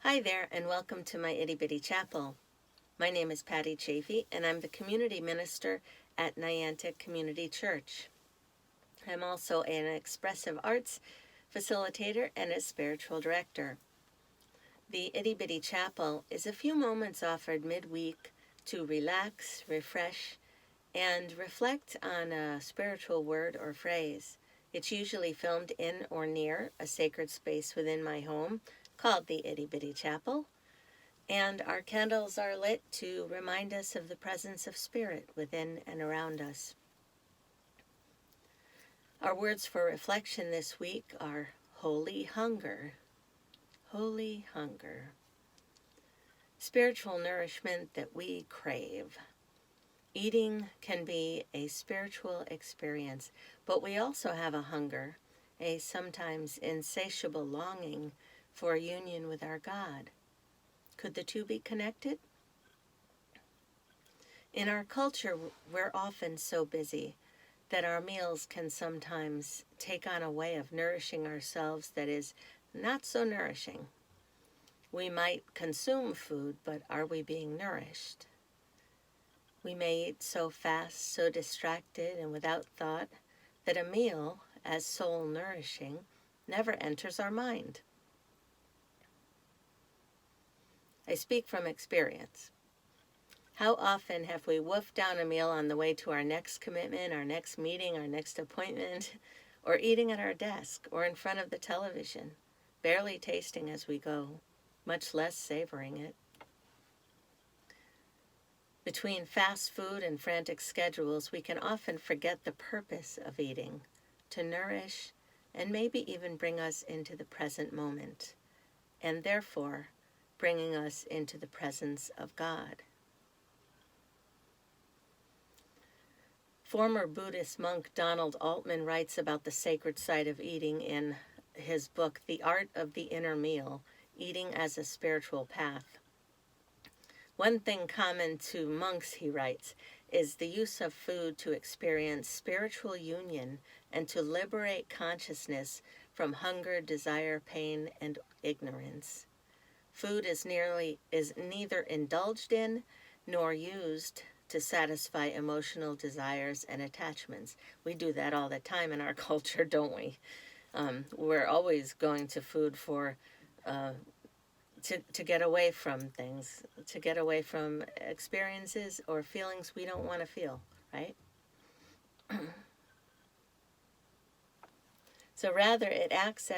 Hi there, and welcome to my Itty Bitty Chapel. My name is Patty Chaffee, and I'm the community minister at Niantic Community Church. I'm also an expressive arts facilitator and a spiritual director. The Itty Bitty Chapel is a few moments offered midweek to relax, refresh, and reflect on a spiritual word or phrase. It's usually filmed in or near a sacred space within my home called the Itty Bitty Chapel, and our candles are lit to remind us of the presence of Spirit within and around us. Our words for reflection this week are holy hunger. Holy hunger. Spiritual nourishment that we crave. Eating can be a spiritual experience, but we also have a hunger, a sometimes insatiable longing for union with our God. Could the two be connected? In our culture, we're often so busy that our meals can sometimes take on a way of nourishing ourselves that is not so nourishing. We might consume food, but are we being nourished? We may eat so fast, so distracted, and without thought that a meal, as soul nourishing, never enters our mind. I speak from experience. How often have we wolfed down a meal on the way to our next commitment, our next meeting, our next appointment, or eating at our desk or in front of the television, barely tasting as we go, much less savoring it? Between fast food and frantic schedules, we can often forget the purpose of eating, to nourish and maybe even bring us into the present moment, and therefore bringing us into the presence of God. Former Buddhist monk Donald Altman writes about the sacred side of eating in his book, The Art of the Inner Meal, Eating as a Spiritual Path. One thing common to monks, he writes, is the use of food to experience spiritual union and to liberate consciousness from hunger, desire, pain, and ignorance. Food is neither indulged in nor used to satisfy emotional desires and attachments. We do that all the time in our culture, don't we? We're always going to food for to get away from things, to get away from experiences or feelings we don't want to feel, right? So rather it acts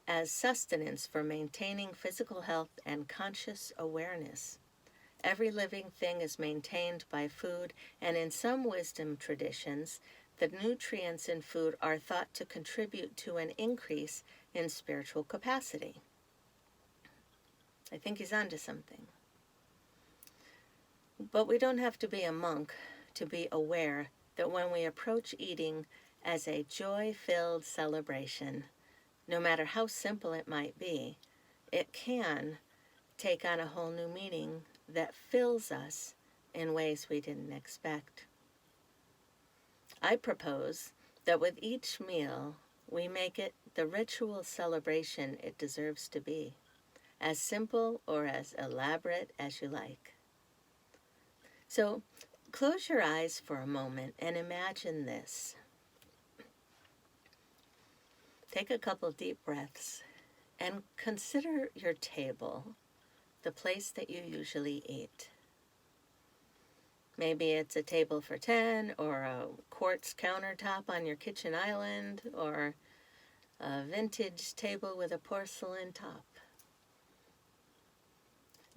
as sustenance for maintaining physical health and conscious awareness. Every living thing is maintained by food, and in some wisdom traditions, the nutrients in food are thought to contribute to an increase in spiritual capacity. I think he's onto something. But we don't have to be a monk to be aware that when we approach eating as a joy-filled celebration, no matter how simple it might be, it can take on a whole new meaning that fills us in ways we didn't expect. I propose that with each meal, we make it the ritual celebration it deserves to be, as simple or as elaborate as you like. So close your eyes for a moment and imagine this. Take a couple deep breaths and consider your table, the place that you usually eat. Maybe it's a table for 10 or a quartz countertop on your kitchen island or a vintage table with a porcelain top.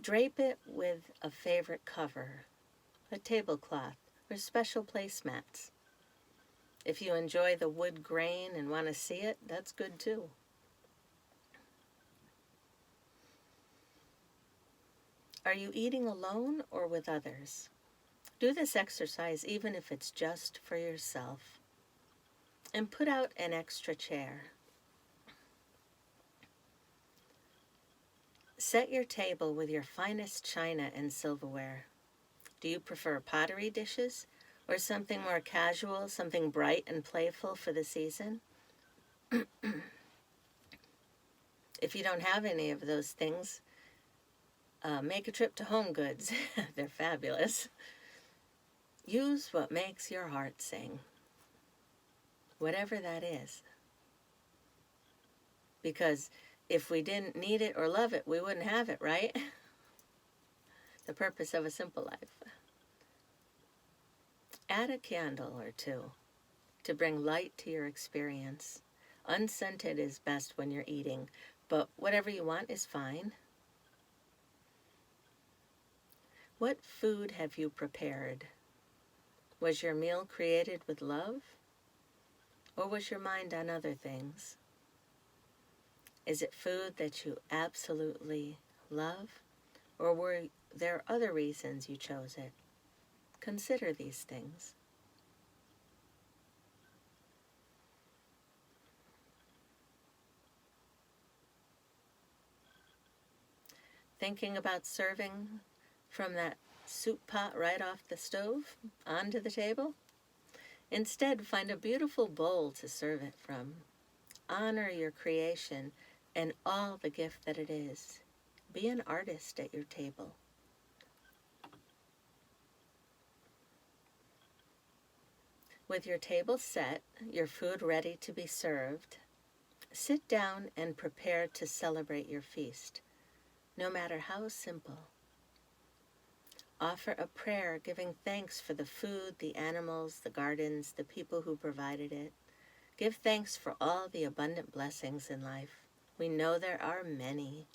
Drape it with a favorite cover, a tablecloth, or special placemats. If you enjoy the wood grain and want to see it, that's good too. Are you eating alone or with others? Do this exercise even if it's just for yourself. And put out an extra chair. Set your table with your finest china and silverware. Do you prefer pottery dishes or something more casual, something bright and playful for the season? If you don't have any of those things, make a trip to Home Goods. They're fabulous. Use what makes your heart sing, whatever that is. Because if we didn't need it or love it, we wouldn't have it, right? The purpose of a simple life. Add a candle or two to bring light to your experience. Unscented is best when you're eating, but whatever you want is fine. What food have you prepared? Was your meal created with love? Or was your mind on other things? Is it food that you absolutely love? Or were there other reasons you chose it? Consider these things. Thinking about serving from that soup pot right off the stove onto the table? Instead, find a beautiful bowl to serve it from. Honor your creation and all the gift that it is. Be an artist at your table. With your table set, your food ready to be served, sit down and prepare to celebrate your feast, no matter how simple. Offer a prayer giving thanks for the food, the animals, the gardens, the people who provided it. Give thanks for all the abundant blessings in life. We know there are many.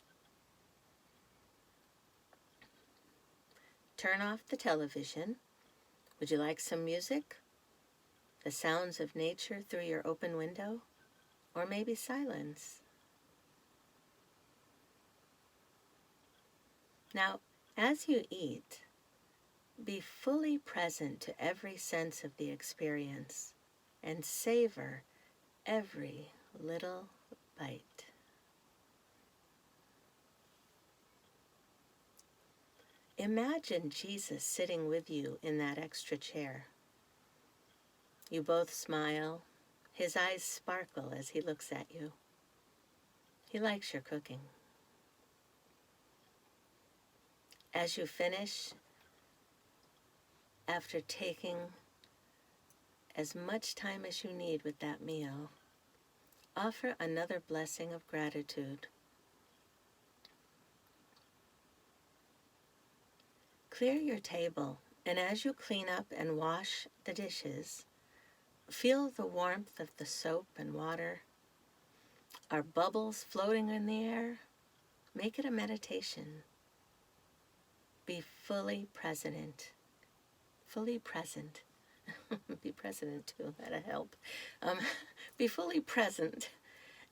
Turn off the television. Would you like some music? The sounds of nature through your open window? Or maybe silence? Now, as you eat, be fully present to every sense of the experience and savor every little bite. Imagine Jesus sitting with you in that extra chair. You both smile. His eyes sparkle as he looks at you. He likes your cooking. As you finish, after taking as much time as you need with that meal, offer another blessing of gratitude. Clear your table, and as you clean up and wash the dishes, feel the warmth of the soap and water. Are bubbles floating in the air? Make it a meditation. Be fully present. Fully present. Be present too, that'll help. Be fully present,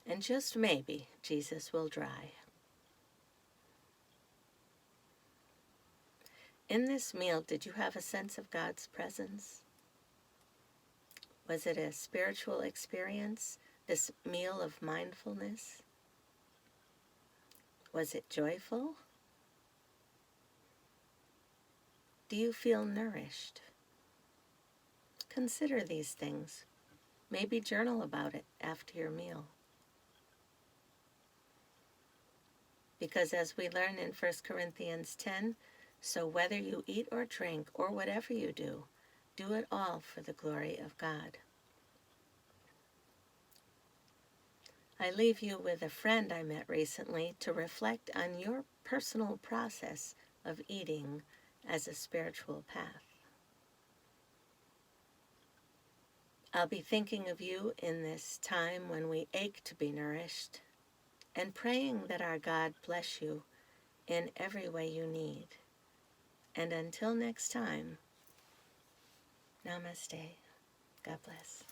and just maybe Jesus will dry. In this meal, did you have a sense of God's presence? Was it a spiritual experience, this meal of mindfulness? Was it joyful? Do you feel nourished? Consider these things. Maybe journal about it after your meal. Because as we learn in 1 Corinthians 10, so whether you eat or drink or whatever you do it all for the glory of God. I leave you with a friend I met recently to reflect on your personal process of eating as a spiritual path. I'll be thinking of you in this time when we ache to be nourished, and praying that our God bless you in every way you need. And until next time, namaste. God bless.